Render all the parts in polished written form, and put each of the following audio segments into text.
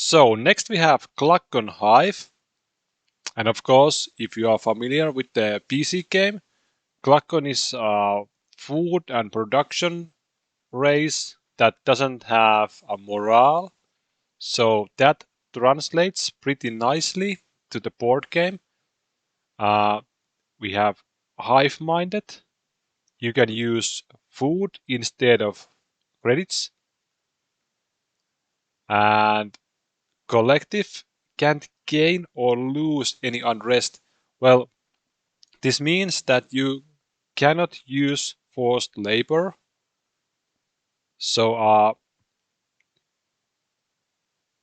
So next we have Klackon Hive. And of course, if you are familiar with the PC game, Klackon is a food and production race that doesn't have a morale. So that translates pretty nicely to the board game. We have hive-minded. You can use food instead of credits. And collective can't gain or lose any unrest. Well, this means that you cannot use forced labor. So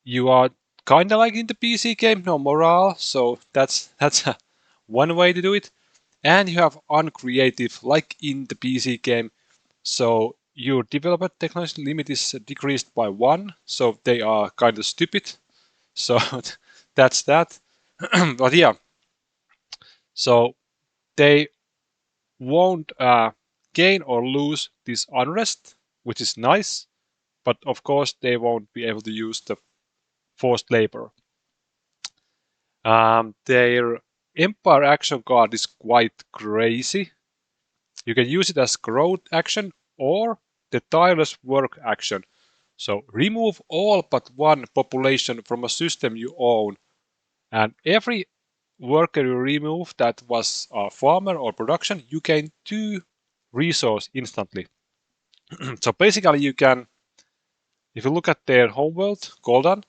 you are kind of like in the PC game, no morale. So that's one way to do it. And you have uncreative, like in the PC game. So your developer technology limit is decreased by 1. So they are kind of stupid. So that's that. But yeah, so they won't gain or lose this unrest, which is nice. But of course, they won't be able to use the forced labor. Their Empire action card is quite crazy. You can use it as growth action or the tireless work action. So remove all but one population from a system you own, and every worker you remove that was a farmer or production, you gain 2 resource instantly. So basically you can, if you look at their homeworld, Golden,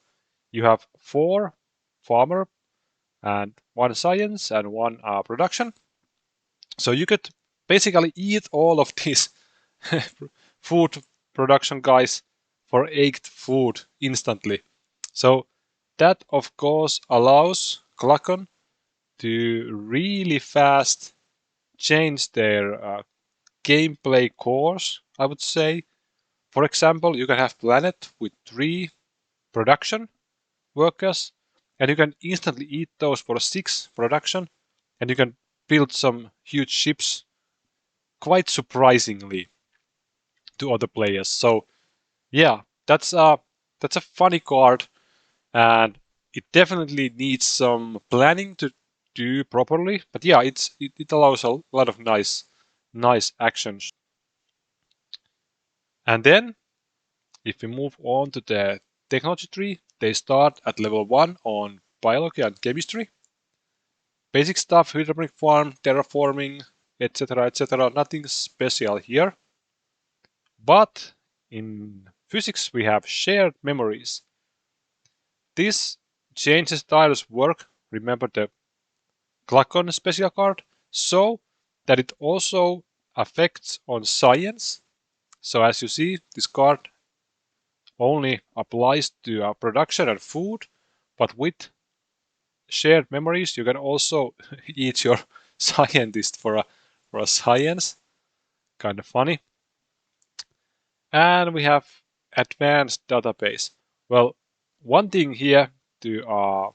you have 4 farmer and 1 science and 1 production. So you could basically eat all of these food production guys for 8 food instantly. So that of course allows Klackon to really fast change their gameplay course, I would say. For example, you can have planet with 3 production workers, and you can instantly eat those for 6 production, and you can build some huge ships quite surprisingly to other players. So yeah, that's a funny card, and it definitely needs some planning to do properly. But yeah, it allows a lot of nice actions. And then if we move on to the technology tree, they start at level 1 on biology and chemistry. Basic stuff, hydroponic farm, terraforming, etc. Nothing special here. But in physics, we have shared memories. This changes Tyler's work, remember the Klackon special card, so that it also affects on science. So as you see, this card only applies to production and food, but with shared memories, you can also eat your scientist for a science. Kind of funny. And we have advanced database. Well, one thing here to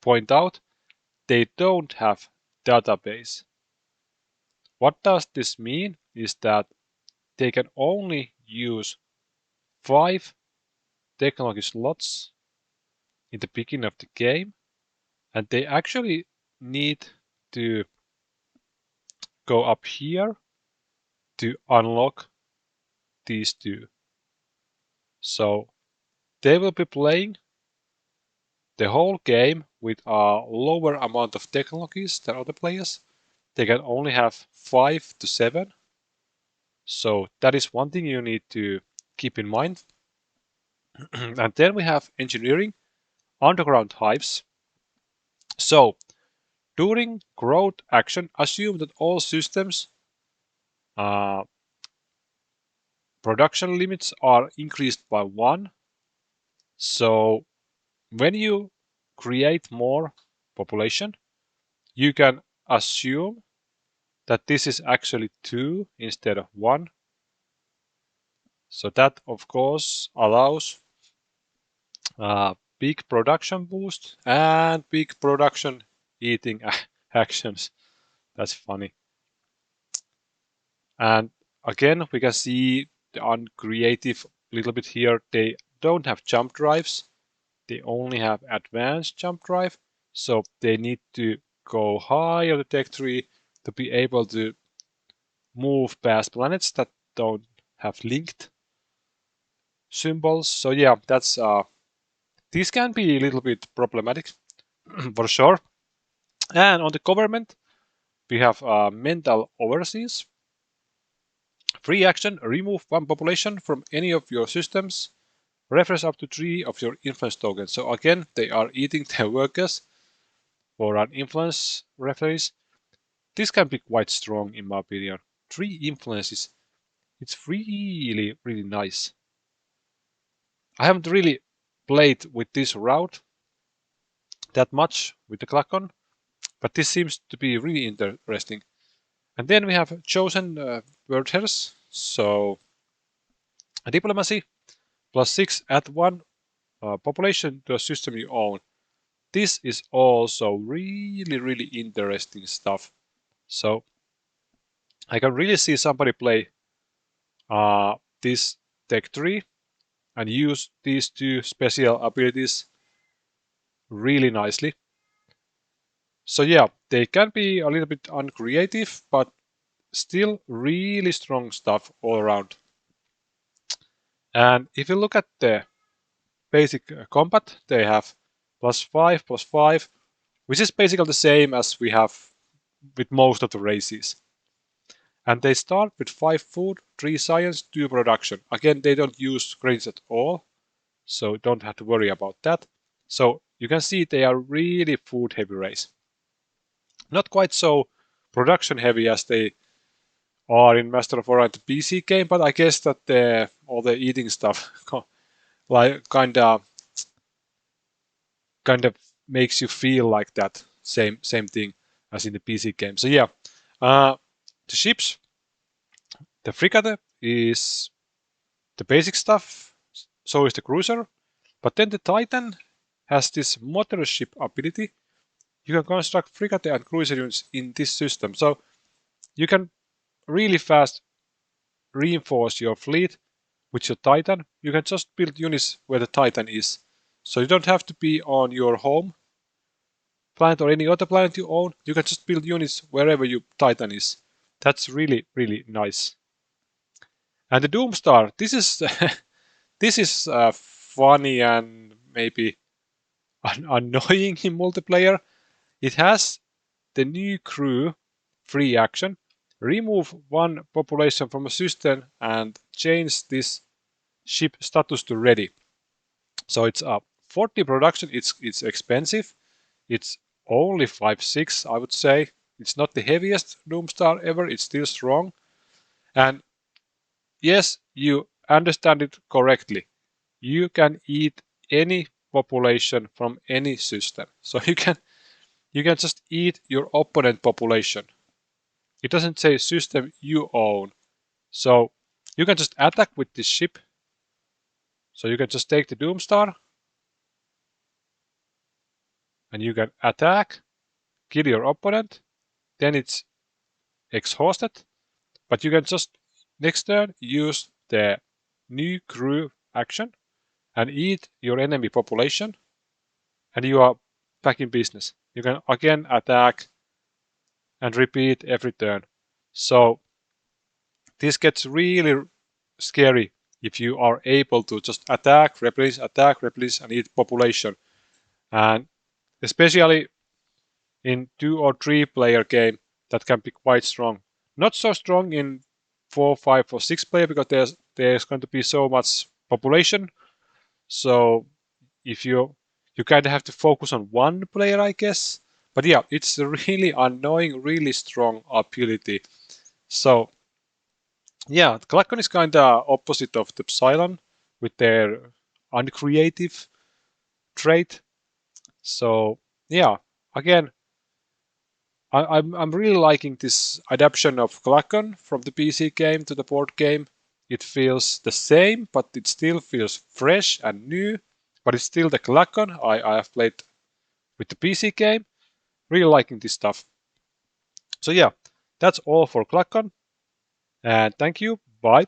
point out, they don't have database. What does this mean is that they can only use 5 technology slots in the beginning of the game, and they actually need to go up here to unlock these 2. So they will be playing the whole game with a lower amount of technologies than other players. They can only have 5 to 7. So that is one thing you need to keep in mind. And then we have engineering, underground hives. So during growth action, assume that all systems production limits are increased by 1. So when you create more population, you can assume that this is actually 2 instead of 1. So that of course allows big production boost and big production eating actions. That's funny. And again, we can see the uncreative little bit here. They don't have jump drives. they only have advanced jump drive, so they need to go high on the tech tree to be able to move past planets that don't have linked symbols. So yeah, that's this can be a little bit problematic for sure. And on the government, we have mental overseas. Free action, remove one population from any of your systems. Refresh up to 3 of your influence tokens. So again, they are eating their workers for an influence reference. This can be quite strong in my opinion. 3 influences. It's really, really nice. I haven't really played with this route that much with the Klackon, but this seems to be really interesting. And then we have chosen word hairs. So diplomacy +6 add 1 population to a system you own. This is also really, really interesting stuff. So I can really see somebody play this tech tree and use these 2 special abilities really nicely. So yeah, they can be a little bit uncreative, but still really strong stuff all around. And if you look at the basic combat, they have +5/+5, which is basically the same as we have with most of the races. And they start with 5 food, 3 science, 2 production. Again, they don't use credits at all, so don't have to worry about that. So you can see they are really food heavy race. Not quite so production heavy as they are in Master of Orion PC game, but I guess that all the eating stuff like kind of makes you feel like that same thing as in the PC game. So yeah, the ships, the frigate is the basic stuff. So is the cruiser, but then the Titan has this motor ship ability. You can construct frigate and cruiser units in this system, so you can really fast reinforce your fleet with your Titan. You can just build units where the Titan is, so you don't have to be on your home planet or any other planet you own. You can just build units wherever your Titan is. That's really, really nice. And the Doomstar, this is this is funny and maybe annoying in multiplayer. It has the new crew free action. Remove 1 population from a system and change this ship status to ready. So it's a 40 production. It's expensive. It's only 5/6, I would say. It's not the heaviest Doomstar ever. It's still strong. And yes, you understand it correctly. You can eat any population from any system. So you can just eat your opponent population. It doesn't say system you own. So you can just attack with this ship. So you can just take the Doomstar and you can attack, kill your opponent, then it's exhausted. But you can just next turn use the new crew action and eat your enemy population, and you are back in business. You can again attack and repeat every turn. So this gets really scary if you are able to just attack, replace, and eat population. And especially in 2 or 3 player game, that can be quite strong. Not so strong in 4, 5, or 6 player because there's going to be so much population. So if you kind of have to focus on 1 player, I guess. But yeah, it's a really annoying, really strong ability. So yeah, Klackon is kind of opposite of the Psylon with their uncreative trait. So yeah, again, I'm really liking this adaptation of Klackon from the PC game to the board game. It feels the same, but it still feels fresh and new. But it's still the Klackon I have played with the PC game. Really liking this stuff. So yeah, that's all for Klackon. And thank you. Bye.